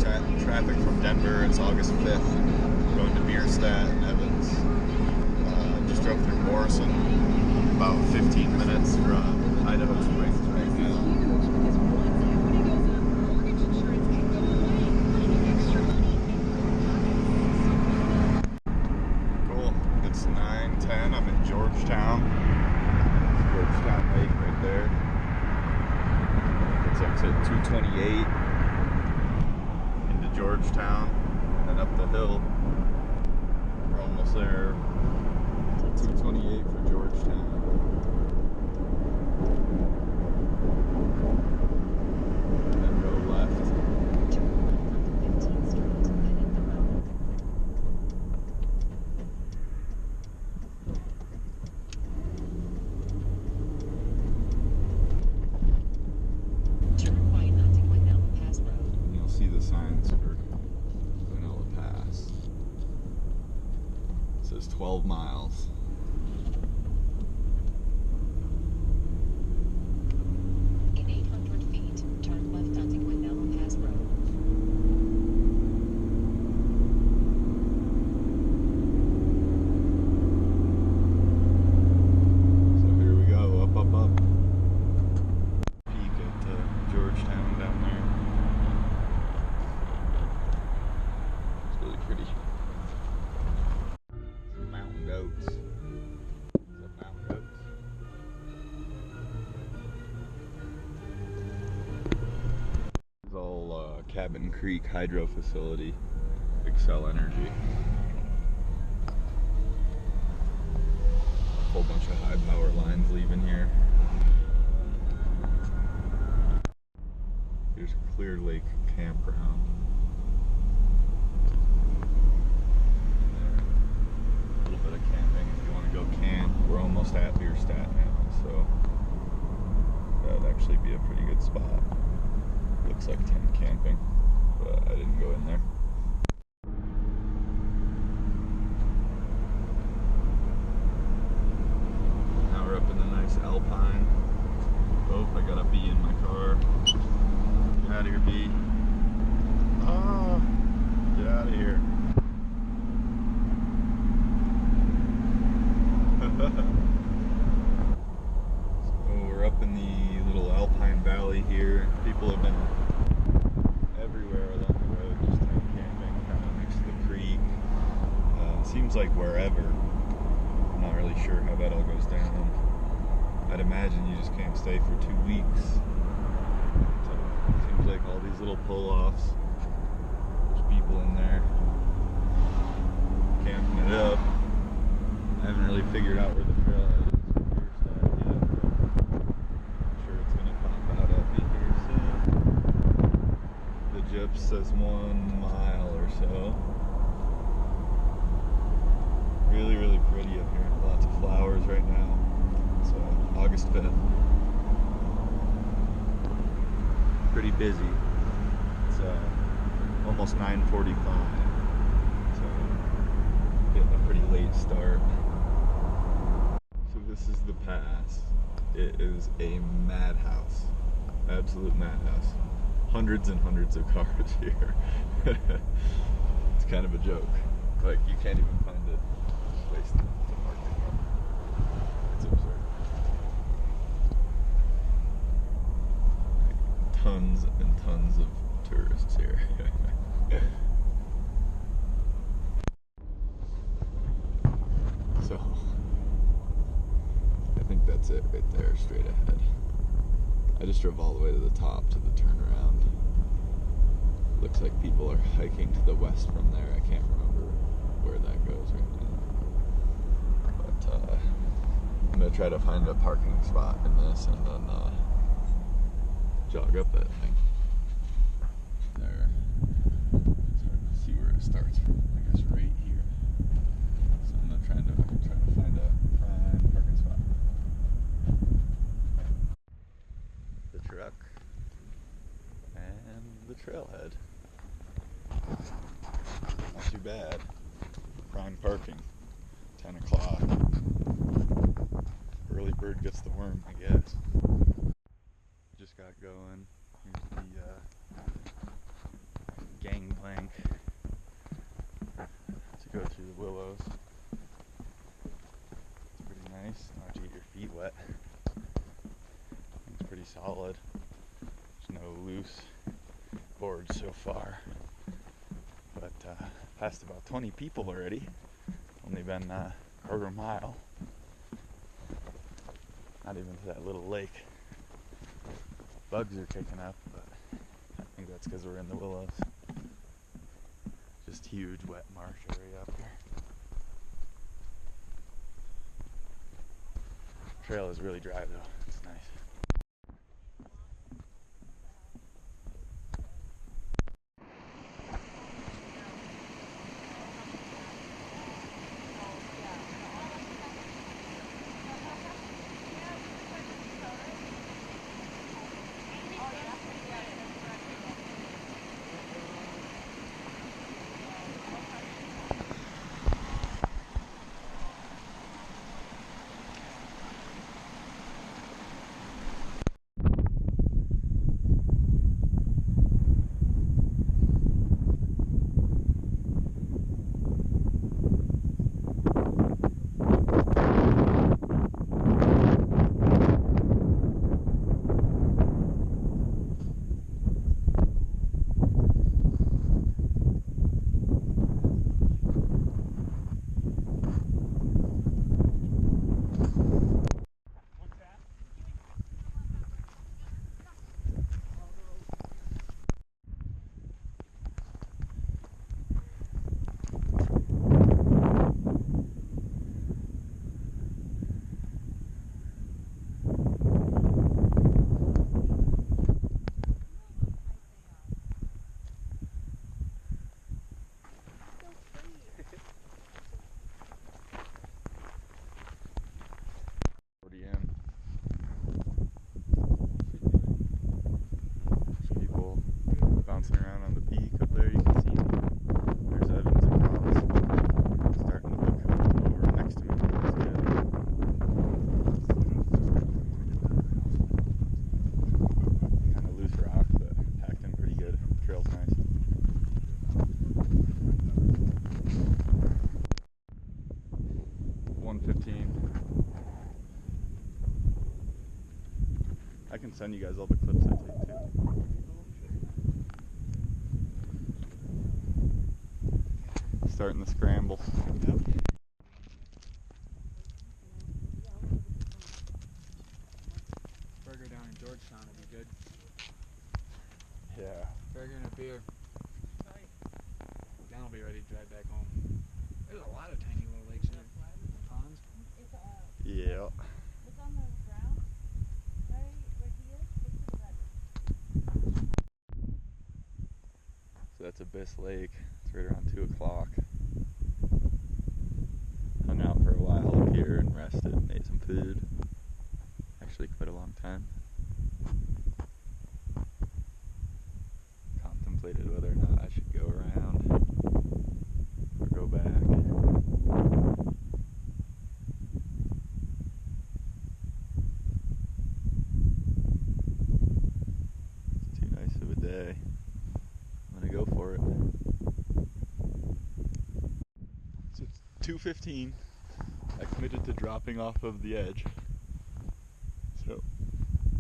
traffic from Denver. It's August 5th. Going to Bierstadt and Evans. Just drove through Morrison. About 15 minutes from Idaho Springs right now. Cool. It's 9:10. I'm in Georgetown. Georgetown Lake right there. It's exit 228 into Georgetown and up the hill. We're almost there. 228 for Georgetown. And then go left. Turn right onto Guanella Pass Road. And you'll see the signs for Guanella Pass. It says 12 miles. In 800 feet, turn left onto Guanella Pass Road. So here we go, up, up, up. Peek at Georgetown down there. It's really pretty. Some mountain goats. Is that mountain goats? This is all Cabin Creek Hydro Facility, Excel Energy. A whole bunch of high power lines leaving here. Here's Clear Lake Campground. A little bit of camping if you want to go camp. We're almost at Bierstadt now, so that'd actually be a pretty good spot. Looks like tent camping, but I didn't go in there. Now we're up in the nice Alpine. Oh, I got a bee in my car. Get out of here, bee. Ah, get out of here. So we're up in the little Alpine Valley here. People have been everywhere along the road, just tent camping, kind of next to the creek. Seems like wherever. I'm not really sure how that all goes down. I'd imagine you just can't stay for 2 weeks. So it seems like all these little pull-offs. There's people in there camping it up. I haven't really figured out where the trailhead is for Bierstadt yet, but I'm sure it's going to pop out at me here soon. The gyps says 1 mile or so. Really, really pretty up here. Lots of flowers right now. It's August 5th. Pretty busy. It's almost 9:45. So getting a pretty late start. So this is the pass. It is a madhouse. Absolute madhouse. Hundreds and hundreds of cars here. It's kind of a joke. Like, you can't even find a place to park the car. It's absurd. Tons and tons of tourists here. So, I think that's it right there, straight ahead. I just drove all the way to the top to the turnaround. Looks like people are hiking to the west from there. I can't remember where that goes right now. But I'm going to try to find a parking spot in this and then jog up that thing. There. It's hard to see where it starts from. I guess right here. So I'm not trying to find a prime parking spot. The truck and the trailhead. Not too bad. Prime parking. 10 o'clock. Early bird gets the worm, I guess. Just got going. Here's the boards so far, but passed about 20 people already. Only been a quarter mile. Not even to that little lake. Bugs are kicking up, but I think that's because we're in the willows. Just huge wet marsh area up here. Trail is really dry though. It's nice. Around on the peak up there, you can see there's Evans across. Starting to look over next to me. That's good. Kind of loose rock, but packed in pretty good. Trail's nice. $115. I can send you guys all the clips I take too. Starting the scramble. Yep. Burger down in Georgetown would be good. Yeah. Burger and a beer. Then I'll be ready to drive back home. There's a lot of tiny little lakes here. Ponds. Yeah. It's on the ground, right here. So that's Abyss Lake. It's right around 2 o'clock. Hung out for a while up here and rested and ate some food. Actually quite a long time. Contemplated whether or not I should go around or go back. It's too nice of a day. I'm gonna go for it. So it's 2:15. I committed to dropping off of the edge. So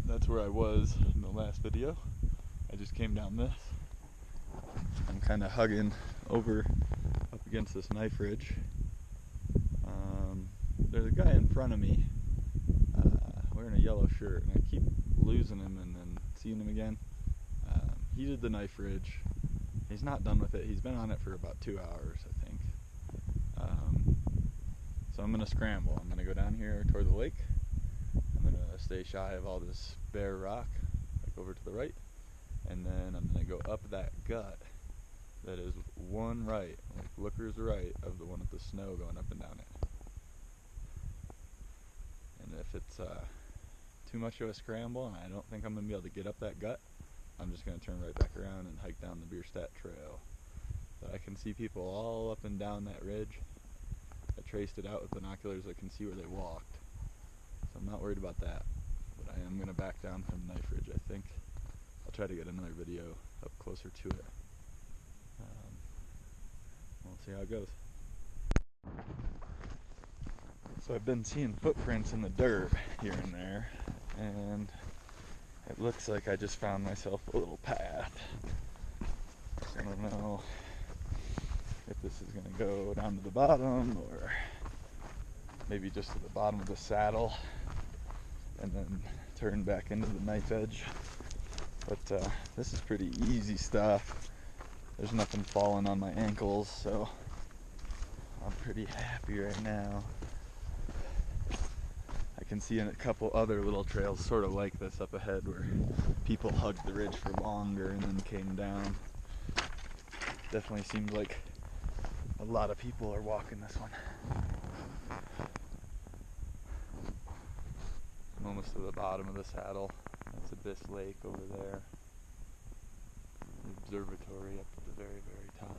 that's where I was in the last video. I just came down this. I'm kind of hugging over up against this knife ridge. There's a guy in front of me wearing a yellow shirt, and I keep losing him and then seeing him again. He did the knife ridge. He's not done with it. He's been on it for about 2 hours, I think. So I'm going to scramble. I'm going to go down here toward the lake. I'm going to stay shy of all this bare rock, like over to the right. And then I'm going to go up that gut that is one right, like looker's right, of the one with the snow going up and down it. And if it's too much of a scramble and I don't think I'm going to be able to get up that gut, I'm just going to turn right back around and hike down the Bierstadt trail. But I can see people all up and down that ridge. I traced it out with binoculars. I can see where they walked. So I'm not worried about that. But I am going to back down from Knife Ridge, I think. I'll try to get another video up closer to it. We'll see how it goes. So I've been seeing footprints in the dirt here and there, and it looks like I just found myself a little path. go down to the bottom, or maybe just to the bottom of the saddle and then turn back into the knife edge. But this is pretty easy stuff. There's nothing falling on my ankles, so I'm pretty happy right now. I can see in a couple other little trails sort of like this up ahead where people hugged the ridge for longer and then came down. Definitely seems like a lot of people are walking this one. I'm almost to the bottom of the saddle. That's Abyss Lake over there. The observatory up at the very, very top.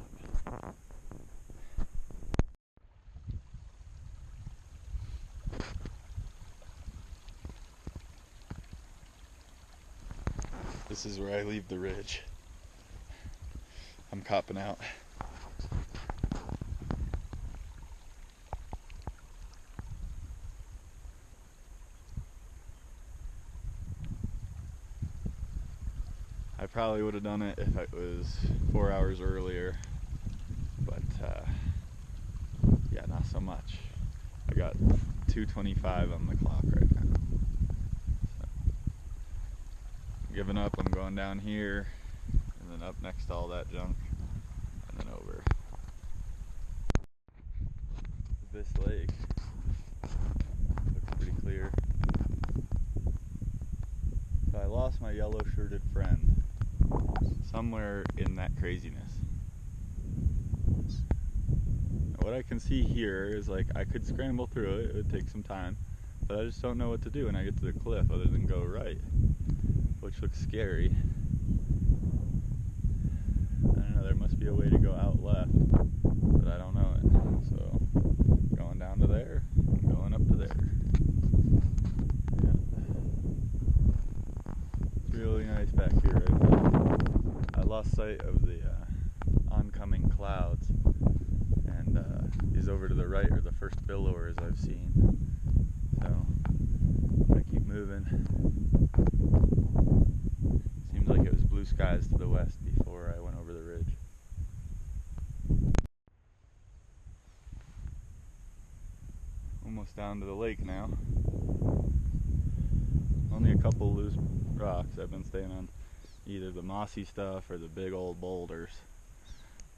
This is where I leave the ridge. I'm copping out. I probably would have done it if it was 4 hours earlier, but yeah, not so much. I got 2:25 on the clock right now. So, giving up, I'm going down here, and then up next to all that junk, and then over. This lake looks pretty clear. So I lost my yellow-shirted friend somewhere in that craziness. What I can see here is like I could scramble through it, it would take some time, but I just don't know what to do when I get to the cliff other than go right, which looks scary. I don't know, there must be a way to go out left, but I don't know it. So, going down to there, and going up to there. Yeah. It's really nice back here right now. I lost sight of the oncoming clouds, and these over to the right are the first billowers I've seen. So I'm gonna keep moving. Seems like it was blue skies to the west before I went over the ridge. Almost down to the lake now. Only a couple loose rocks. I've been staying on either the mossy stuff or the big old boulders.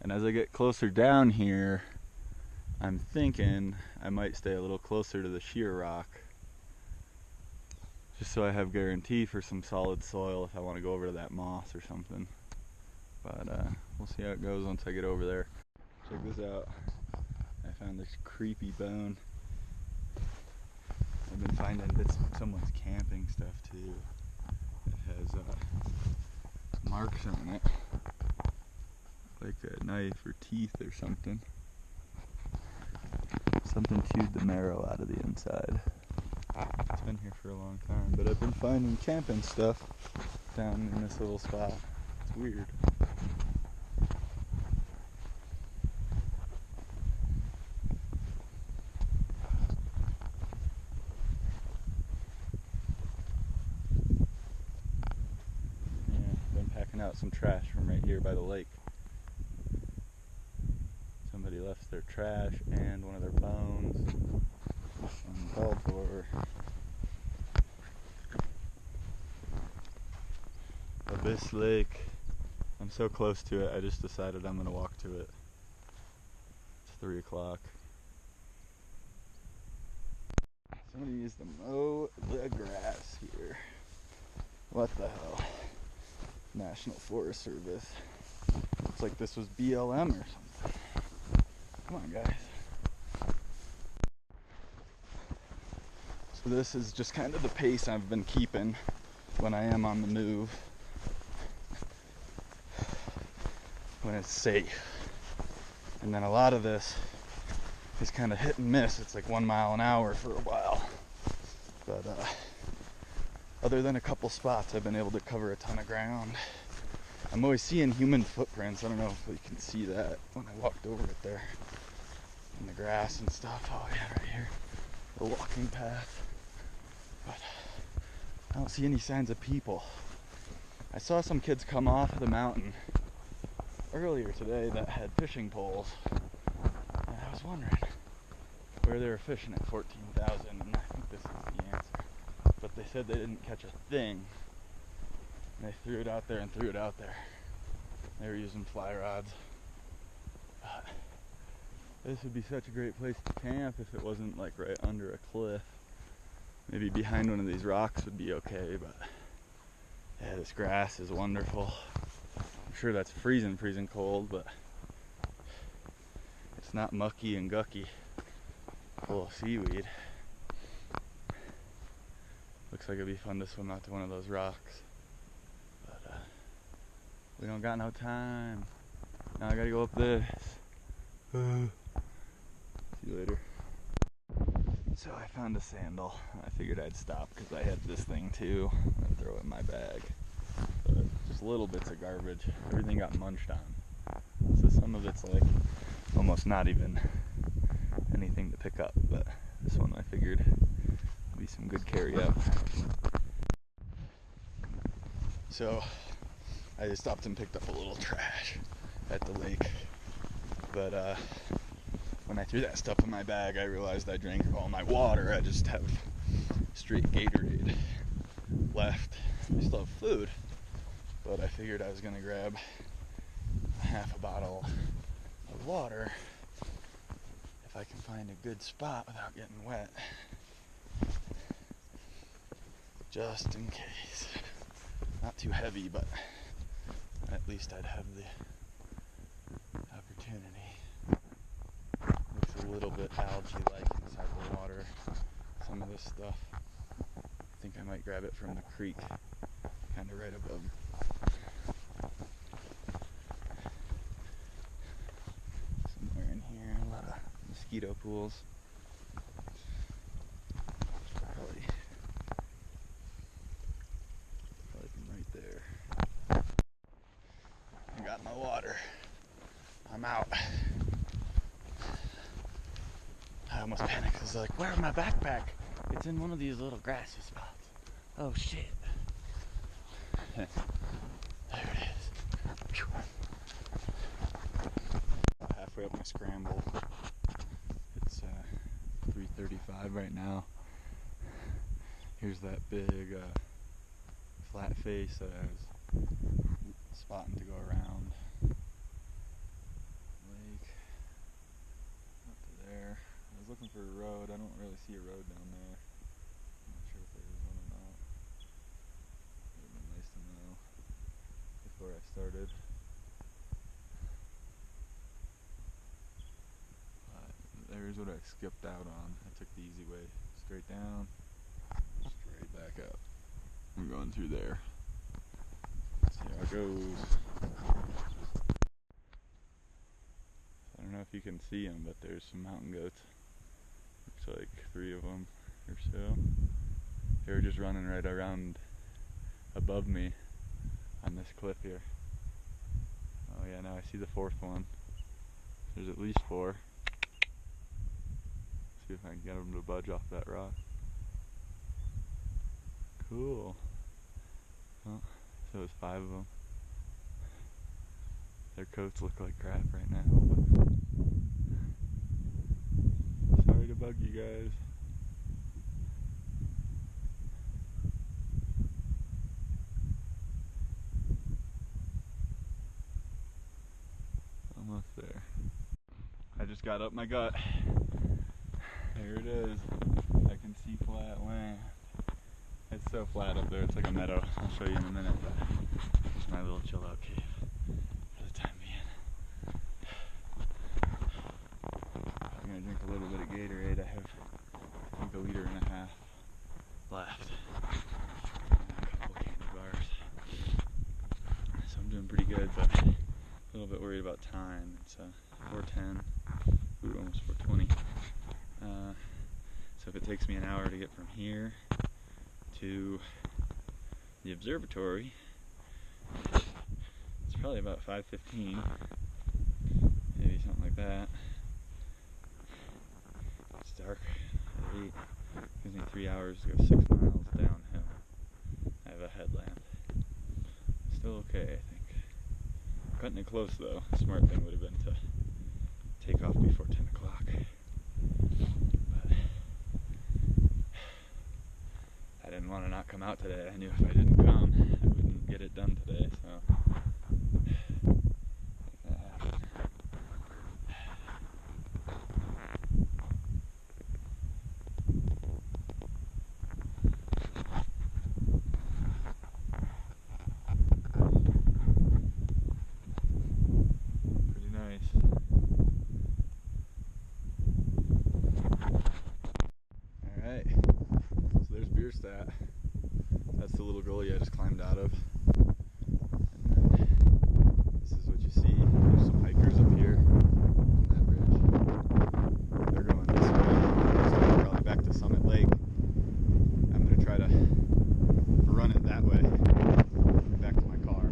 And as I get closer down here, I'm thinking I might stay a little closer to the sheer rock, just so I have guarantee for some solid soil if I want to go over to that moss or something. But we'll see how it goes once I get over there. Check this out. I found this creepy bone. I've been finding bits of someone's camping stuff too. It has marks on it, like a knife or teeth or something. Something chewed the marrow out of the inside. It's been here for a long time, but I've been finding camping stuff down in this little spot. It's weird. Out some trash from right here by the lake. Somebody left their trash and one of their bones uncalled for. Abyss Lake. I'm so close to it, I just decided I'm gonna walk to it. It's 3 o'clock. Somebody needs to mow the grass here. What the hell? National Forest Service. Looks like this was BLM or something. Come on, guys. So this is just kind of the pace I've been keeping when I am on the move, when it's safe. And then a lot of this is kind of hit and miss. It's like 1 mile an hour for a while. But other than a couple spots, I've been able to cover a ton of ground. I'm always seeing human footprints. I don't know if we can see that when I walked over it there. In the grass and stuff. Oh yeah, right here. The walking path. But I don't see any signs of people. I saw some kids come off the mountain earlier today that had fishing poles. wondering where they were fishing at 14,000, and I think this is the answer. But they said they didn't catch a thing. They threw it out there and threw it out there. They were using fly rods. But this would be such a great place to camp if it wasn't like right under a cliff. Maybe behind one of these rocks would be okay, but yeah, this grass is wonderful. I'm sure that's freezing cold, but it's not mucky and gucky, full of seaweed. Looks like it'd be fun to swim out to one of those rocks, but we don't got no time. Now I gotta go up this. See you later. So I found a sandal. I figured I'd stop because I had this thing too and throw it in my bag. But just little bits of garbage. Everything got munched on. So some of it's like almost not even anything to pick up. But this one I figured would be some good carry up. So I just stopped and picked up a little trash at the lake. But when I threw that stuff in my bag, I realized I drank all my water. I just have straight Gatorade left. I still have food, but I figured I was gonna grab half a bottle of water if I can find a good spot without getting wet, just in case. Not too heavy, but at least I'd have the opportunity. Looks a little bit algae-like inside the water, some of this stuff. I think I might grab it from the creek, kind of right above. Somewhere in here, a lot of mosquito pools. Probably right there. I got my water. I'm out. I almost panicked. I was like, where's my backpack? It's in one of these little grassy spots. Oh shit. There it is. Whew. Halfway up my scramble. It's 3:35 right now. Here's that big flat face that I was spotting to go around. Lake. Up to there. I was looking for a road. I don't really see a road down there. I'm not sure if there is one or not. It would have been nice to know before I started. But there's what I skipped out on. I took the easy way. Straight down, straight back up. I'm going through there. See how it goes. I don't know if you can see them, but there's some mountain goats. Looks like 3 of them or so. They were just running right around above me on this cliff here. Oh yeah, now I see the 4th one. There's at least 4. See if I can get them to budge off that rock. Cool. Well, so it's 5 of them. Their coats look like crap right now. But sorry to bug you guys. Almost there. I just got up my gut. There it is. I can see flat land. It's so flat up there, it's like a meadow. I'll show you in a minute, but it's my little chill out cave for the time being. I'm gonna drink a little bit of Gatorade. I have, I think, 1.5 liters left. And a couple candy bars. So I'm doing pretty good, but a little bit worried about time. It's 4:10, ooh, almost 4:20. So if it takes me an hour to get from here to the observatory, it's probably about 5:15, maybe something like that. It's dark at 8. Gives me 3 hours to go 6 miles downhill. I have a headlamp. Still okay, I think. Cutting it close though. The smart thing would have been to take off before 10 o'clock. But I didn't want to not come out today. I knew if I didn't come, I wouldn't get it done today, so. Pretty nice. Alright, so there's Bierstadt. That's the little gully I just climbed out of. And then this is what you see. There's some hikers up here on that bridge. They're going this way. So probably back to Summit Lake. I'm going to try to run it that way. Back to my car.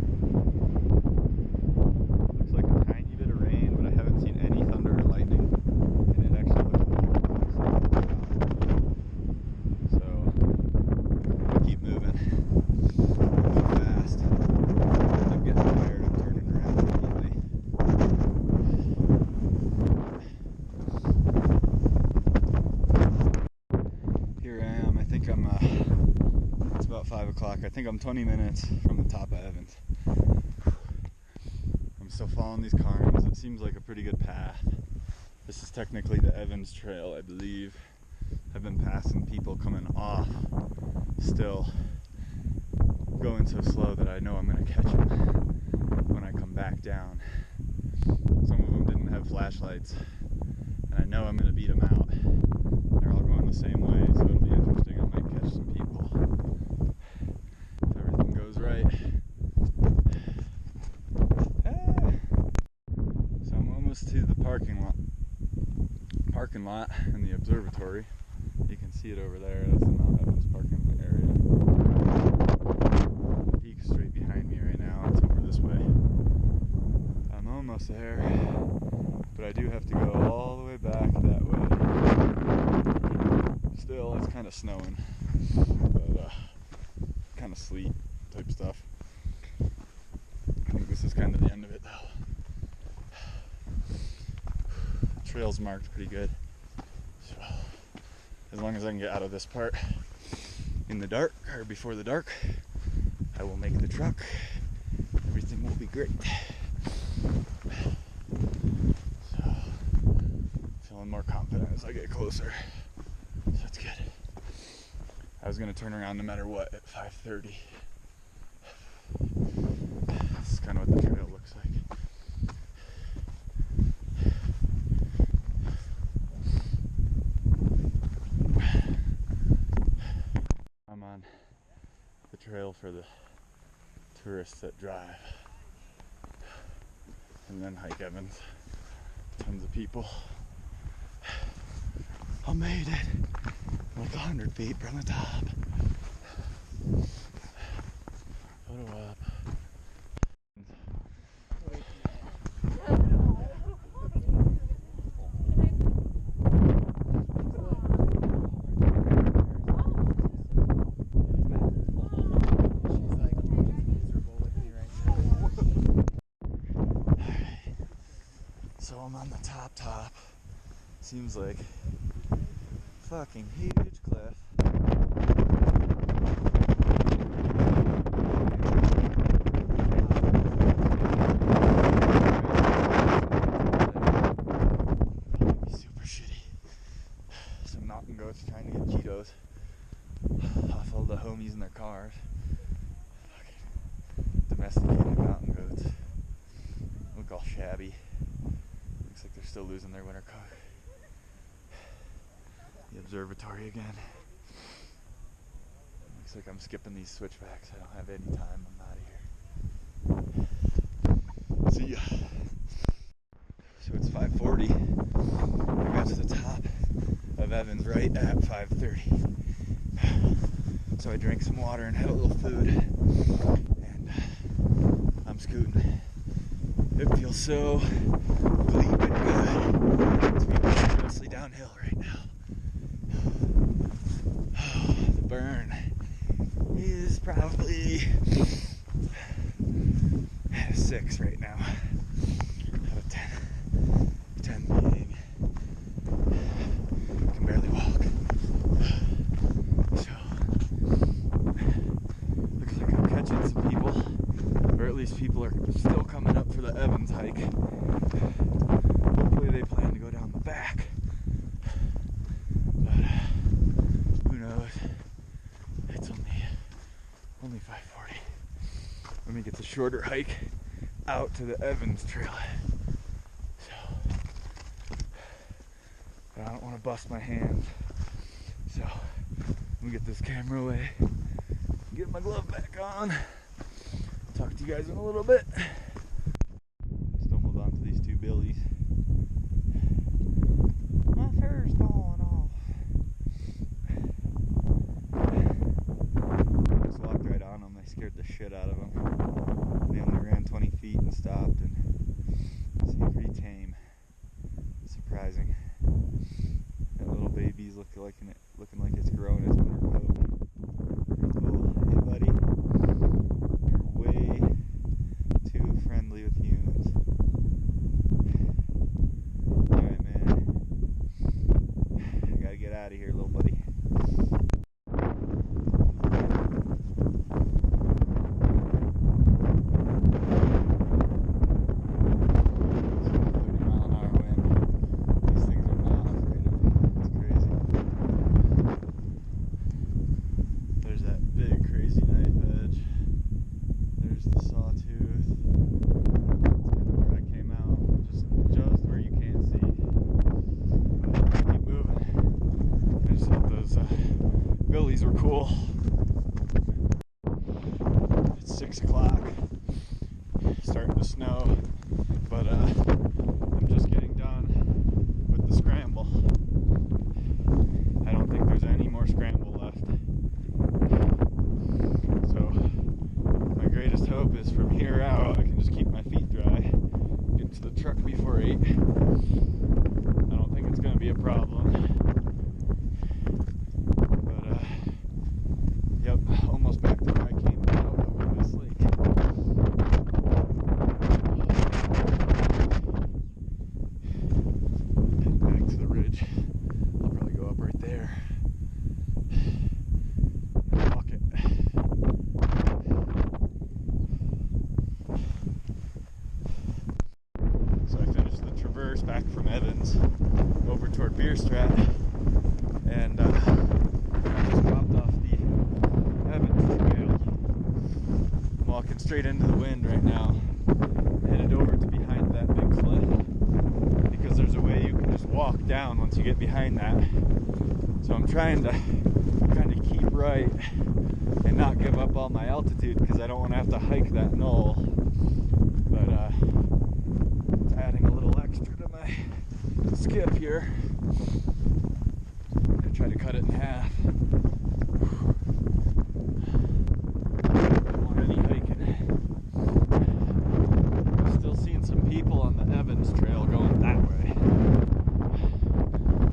Looks like a tiny bit of rain, but I haven't seen any thunder or lightning. And it actually looks so I'll keep moving. Move fast. I'm getting tired. I'm turning around immediately. Here I am. I think I'm it's about 5 o'clock. I think I'm 20 minutes from the top of Evans. I'm still following these cairns. It seems like a pretty good path. This is technically the Evans Trail, I believe. I've been passing people coming off, still going so slow that I know I'm going to catch them when I come back down. Some of them didn't have flashlights, and I know I'm going to beat them out. They're all going the same way, so it'll be interesting. I might catch some people if everything goes right. So I'm almost to the parking lot in the observatory. You can see it over there. That's the Mount Evans parking area. The peak's straight behind me right now. It's over this way. I'm almost there, but I do have to go all the way back that way. Still, it's kind of snowing, but kind of sleet type stuff. I think this is kind of the end of it though. The trail's marked pretty good. So, as long as I can get out of this part in the dark, or before the dark, I will make the truck. Everything will be great. So, feeling more confident as I get closer. So that's good. I was going to turn around no matter what at 5:30. This is kind of what the trail looks like. I'm on the trail for the tourists that drive and then hike Evans. Tons of people. I made it. Like 100 feet from the top. Photo up. So I'm on the top. Seems like fucking huge cliff. Super shitty. Some mountain goats trying to get Cheetos off all the homies in their cars. Fucking domesticated mountain goats. Look all shabby. Looks like they're still losing their winter coat. The observatory again. Looks like I'm skipping these switchbacks. I don't have any time. I'm out of here. See ya. So it's 5:40. I got to the top of Evans right at 5:30. So I drank some water and had a little food. And I'm scooting. It feels so bleep and good to be mostly downhill right now. The burn is probably at a 6 right now out of 10 being hike. Hopefully they plan to go down the back. But who knows? It's only 5:40. Let me get the shorter hike out to the Evans Trail. So, but I don't want to bust my hands. So, let me get this camera away, get my glove back on. Talk to you guys in a little bit. Stumbled onto these two billies. My hair's falling off. Just walked right on them. I scared the shit out of them. They only ran 20 feet and stopped, and seemed pretty tame. Surprising. That little baby's looking like it's growing its winter coat. Pretty cool. Hey, buddy. You're way too friendly with humans. Alright, man. I gotta get out of here, little buddy. Billies were cool. It's 6 o'clock. Starting to snow, but I'm just getting done with the scramble. I don't think there's any more scramble left. So my greatest hope is from here out I can just keep my feet dry, get to the truck before 8. I don't think it's going to be a problem. Yep, almost back to where I came out over this lake. Heading back to the ridge. I'll probably go up right there and then walk it. So I finished the traverse back from Evans over toward Bierstadt, and I just dropped off the Evans Trail. I'm walking straight into the wind right now, headed over to behind that big cliff, because there's a way you can just walk down once you get behind that. So I'm trying to kind of keep right and not give up all my altitude, because I don't want to have to hike that knoll. But it's adding a little extra to my skip here. I'm gonna try to cut it in half. Trail going that way,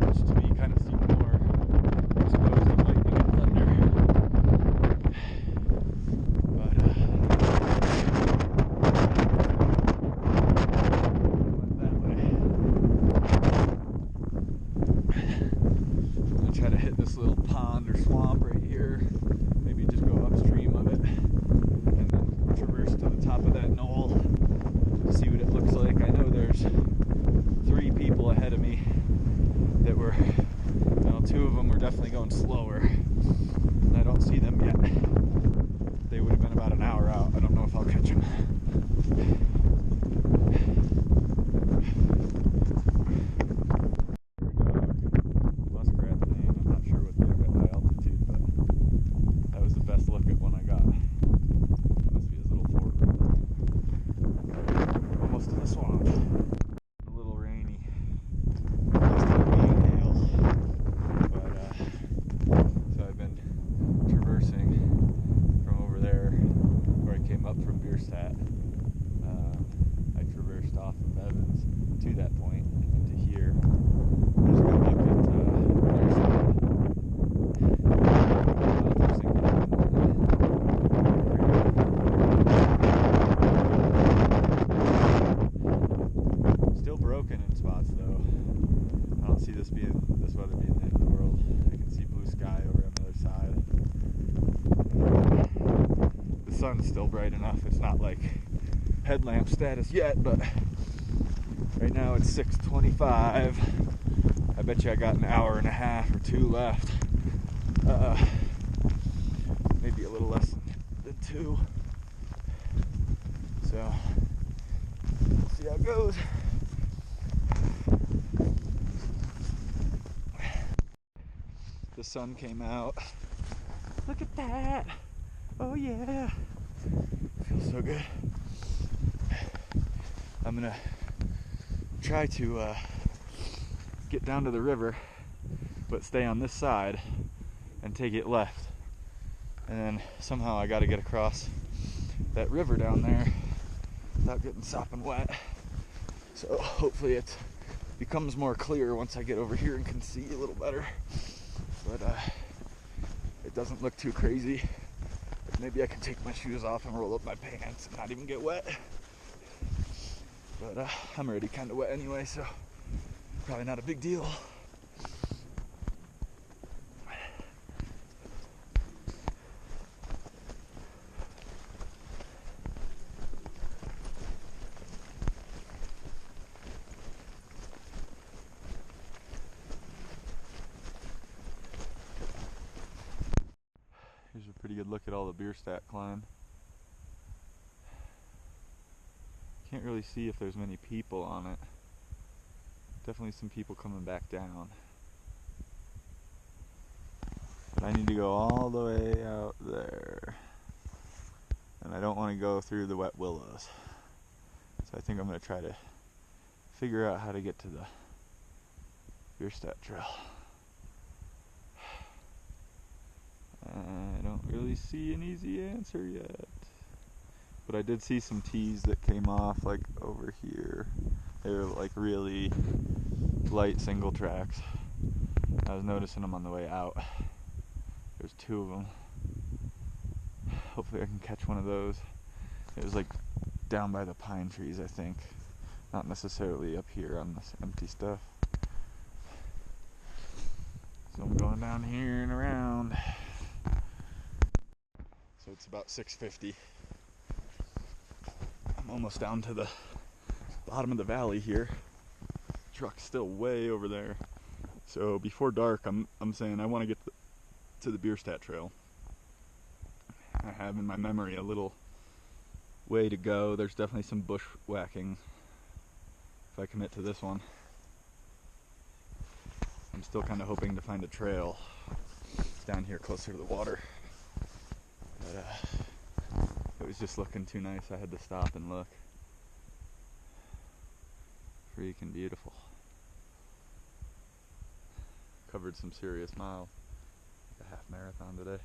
which to me kind of seemed more exposed to lightning and thunder. But went that way. I'm gonna try to hit this little pond or swamp right here, maybe just go upstream of it, and then traverse to the top of that knoll to see what it looks like. I know there's 3 people ahead of me that were, 2 of them were definitely going slower, and I don't see them yet. They would have been about an hour out. I don't know if I'll catch them. Muskrat thing. I'm not sure what they're at high altitude, but that was the best look at one I got. Must be his little fort. Almost in the swamp. A little rainy. Must have been hail. But so I've been traversing from over there where I came up from Bierstadt. I traversed off of Evans to that point and to here. There's a good look at Still broken in spots though. I don't see this weather being the end of the world. I can see blue sky over on the other side. The sun's still bright enough. It's not like headlamp status yet, but right now it's 6:25. I bet you I got an hour and a half or two left. Maybe a little less than 2. So, let's see how it goes. The sun came out. Look at that. Oh yeah. Feels so good. I'm gonna try to get down to the river, but stay on this side and take it left. And then somehow I gotta get across that river down there without getting sopping wet. So hopefully it becomes more clear once I get over here and can see a little better. But it doesn't look too crazy. Maybe I can take my shoes off and roll up my pants and not even get wet. But I'm already kind of wet anyway, so probably not a big deal. Here's a pretty good look at all the Bierstadt climb. Can't really see if there's many people on it. Definitely some people coming back down. But I need to go all the way out there. And I don't want to go through the wet willows. So I think I'm going to try to figure out how to get to the Bierstadt trail. I don't really see an easy answer yet. But I did see some tees that came off like over here. They were like really light single tracks. I was noticing them on the way out. There's 2 of them. Hopefully I can catch one of those. It was like down by the pine trees, I think. Not necessarily up here on this empty stuff. So I'm going down here and around. So it's about 6:50. I'm almost down to the bottom of the valley here. Truck's still way over there. So before dark, I'm saying I want to get to the Bierstadt trail. I have in my memory a little way to go. There's definitely some bushwhacking if I commit to this one. I'm still kind of hoping to find a trail down here closer to the water. But it was just looking too nice. I had to stop and look. Freaking beautiful. Covered some serious miles. Like a half marathon today.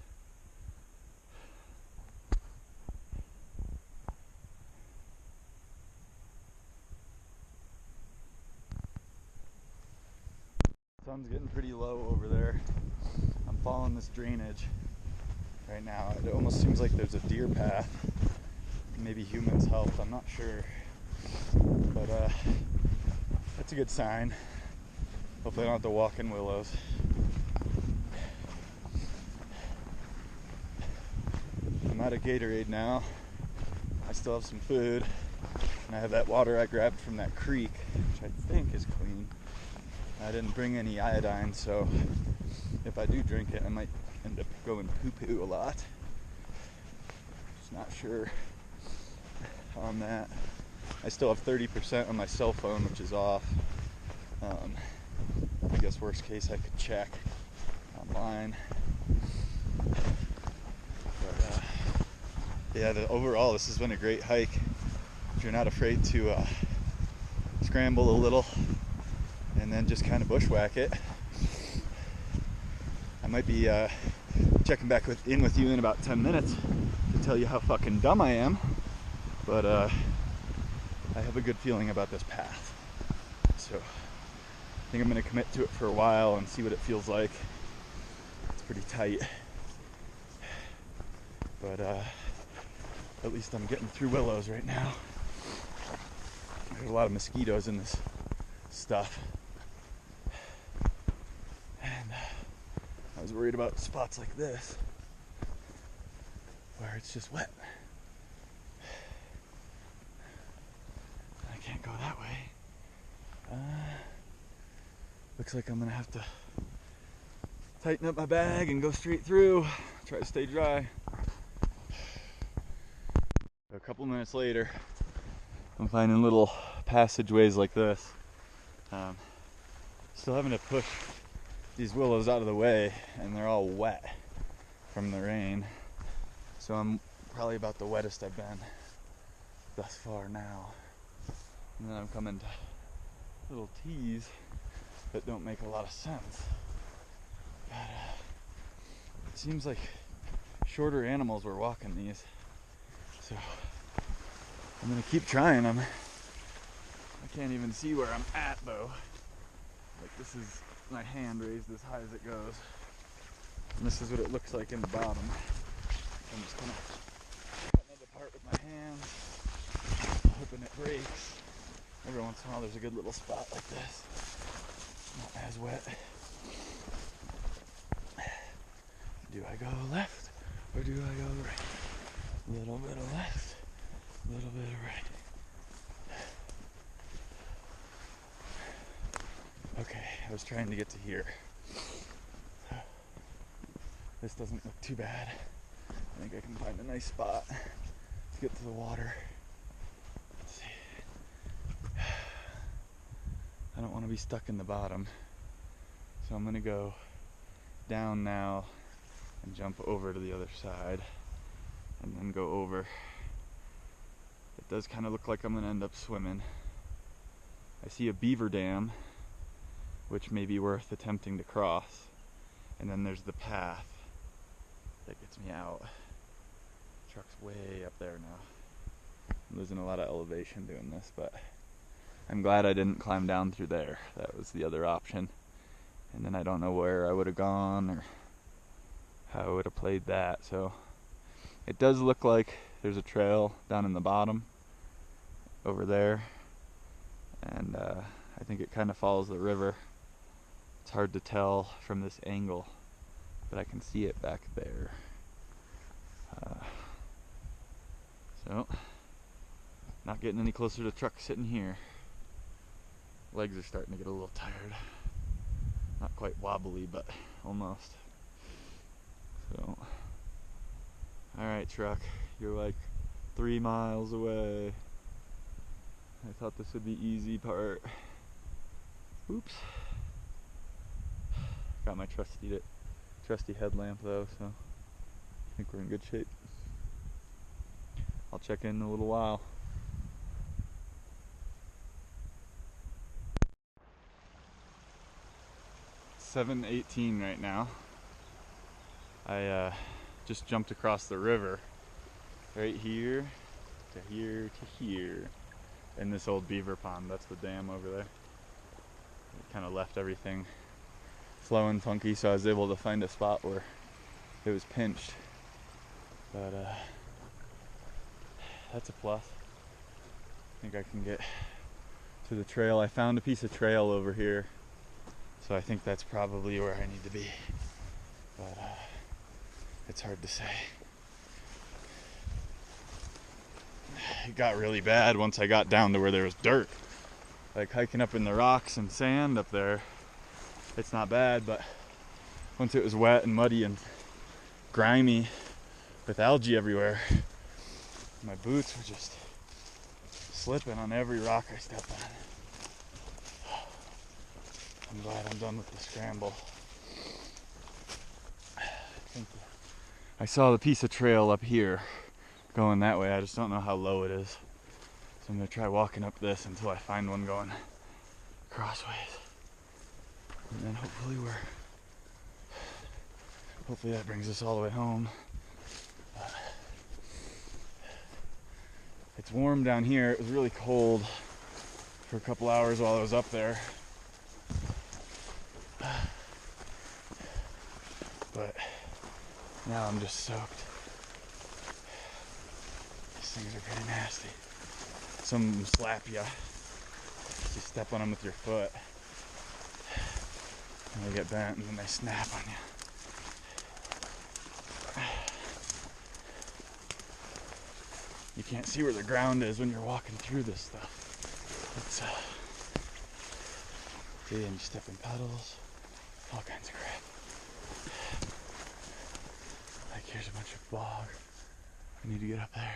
Sun's getting pretty low over there. I'm following this drainage right now. It almost seems like there's a deer path. Maybe humans helped, I'm not sure. But that's a good sign. Hopefully I don't have to walk in willows. I'm out of Gatorade now. I still have some food. And I have that water I grabbed from that creek, which I think is clean. I didn't bring any iodine, so if I do drink it, I might end up going poo-poo a lot. Just not sure on that. I still have 30% on my cell phone, which is off. I guess worst case I could check online. But yeah, overall this has been a great hike. If you're not afraid to scramble a little and then just kind of bushwhack it. I might be checking back in with you in about 10 minutes to tell you how fucking dumb I am. But I have a good feeling about this path. So I think I'm going to commit to it for a while and see what it feels like. It's pretty tight. But at least I'm getting through willows right now. There's a lot of mosquitoes in this stuff. And I was worried about spots like this where it's just wet. go that way. Looks like I'm gonna have to tighten up my bag and go straight through. Try to stay dry. A couple minutes later, I'm finding little passageways like this. Still having to push these willows out of the way, and they're all wet from the rain. So I'm probably about the wettest I've been thus far now. And then I'm coming to little T's that don't make a lot of sense. But it seems like shorter animals were walking these. So I'm gonna keep trying them. I can't even see where I'm at though. Like, this is my hand raised as high as it goes. And this is what it looks like in the bottom. I'm just kind of cutting it apart with my hands, hoping it breaks. Every once in a while there's a good little spot like this. Not as wet. Do I go left or do I go right? A little bit of left, a little bit of right. Okay, I was trying to get to here. This doesn't look too bad. I think I can find a nice spot to get to the water. Let's see. I don't want to be stuck in the bottom, so I'm gonna go down now and jump over to the other side and then go over. It does kind of look like I'm gonna end up swimming. I see a beaver dam, which may be worth attempting to cross, and then there's the path that gets me out. Truck's way up there now. I'm losing a lot of elevation doing this, but I'm glad I didn't climb down through there. That was the other option. And then I don't know where I would have gone or how I would have played that. So it does look like there's a trail down in the bottom over there. And I think it kind of follows the river. It's hard to tell from this angle, but I can see it back there. So, not getting any closer to the truck sitting here. Legs are starting to get a little tired. Not quite wobbly, but almost. So, alright truck, you're like 3 miles away. I thought this would be easy part. Oops. Got my trusty headlamp though, so I think we're in good shape. I'll check in a little while. It's 7:18 right now. I just jumped across the river right here to here to here in this old beaver pond. That's the dam over there. It kind of left everything slow and funky, so I was able to find a spot where it was pinched. But that's a plus. I think I can get to the trail. I found a piece of trail over here, so I think that's probably where I need to be. But it's hard to say. It got really bad once I got down to where there was dirt. Like hiking up in the rocks and sand up there, it's not bad, but once it was wet and muddy and grimy with algae everywhere, my boots were just slipping on every rock I stepped on. I'm glad I'm done with the scramble. I saw the piece of trail up here going that way. I just don't know how low it is. So I'm gonna try walking up this until I find one going crossways. And then hopefully that brings us all the way home. It's warm down here. It was really cold for a couple hours while I was up there. But now I'm just soaked. These things are pretty nasty. Some of them slap you. You step on them with your foot. And they get bent and then they snap on you. You can't see where the ground is when you're walking through this stuff. So, see, and you step in puddles, all kinds of crap. Like here's a bunch of bog. I need to get up there.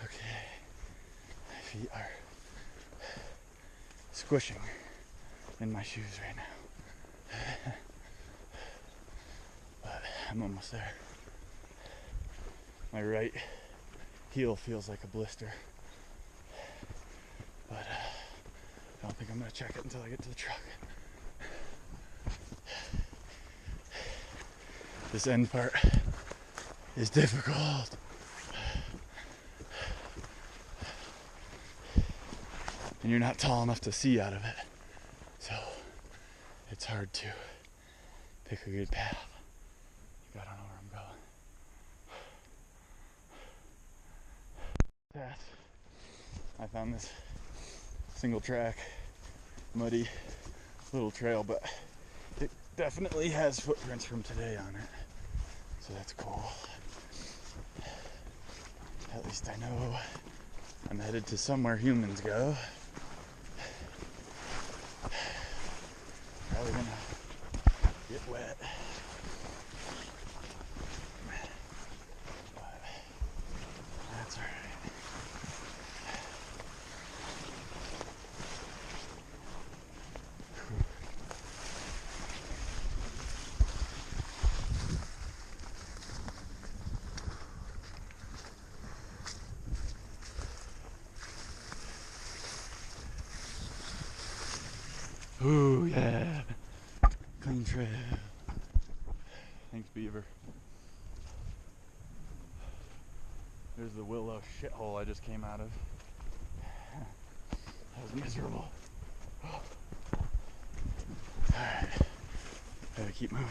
Okay, my feet are squishing in my shoes right now. But I'm almost there. My right heel feels like a blister. But I don't think I'm gonna check it until I get to the truck. This end part is difficult. And you're not tall enough to see out of it. So it's hard to pick a good path. You gotta know where I'm going. I found this single track, muddy little trail, but it definitely has footprints from today on it. So that's cool. At least I know I'm headed to somewhere humans go. Probably gonna get wet. But that's alright. Ooh, yeah. Clean trail. Thanks, Beaver. There's the willow shithole I just came out of. That was miserable. Alright. Gotta keep moving.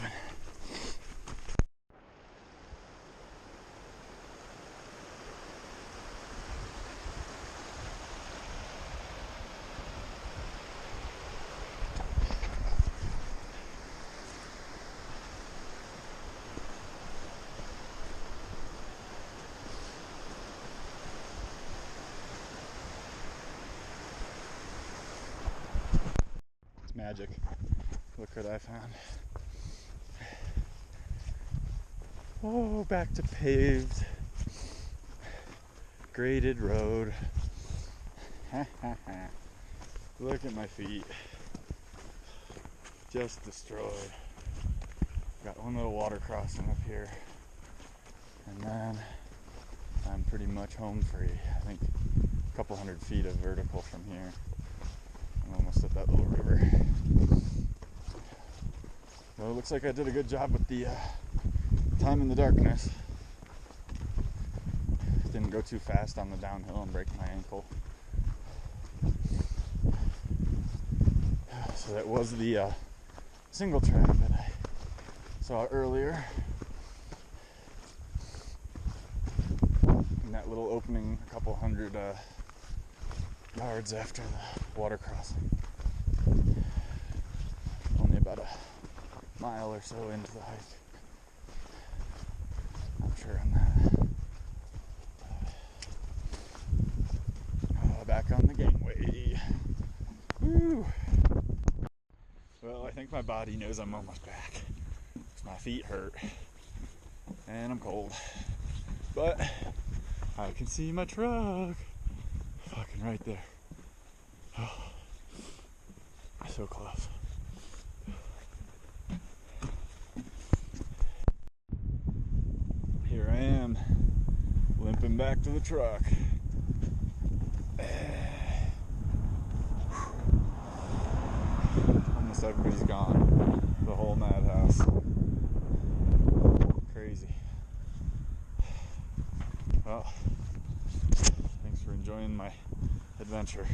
Magic. Look what I found. Oh, back to paved, graded road. Look at my feet. Just destroyed. Got one little water crossing up here. And then I'm pretty much home free. I think a couple 100 feet of vertical from here. I'm almost at that little river. Well, it looks like I did a good job with the time in the darkness. Didn't go too fast on the downhill and break my ankle. So that was the single track that I saw earlier. In that little opening a couple 100 yards after the water crossing. Only about a mile or so into the hike. Not sure on that. Back on the gangway. Woo! Well, I think my body knows I'm almost back. My feet hurt. And I'm cold. But I can see my truck. Fucking right there. Oh, so close. Here I am, limping back to the truck. Almost everybody's gone. The whole madhouse. Crazy. Well, thanks for enjoying my adventure.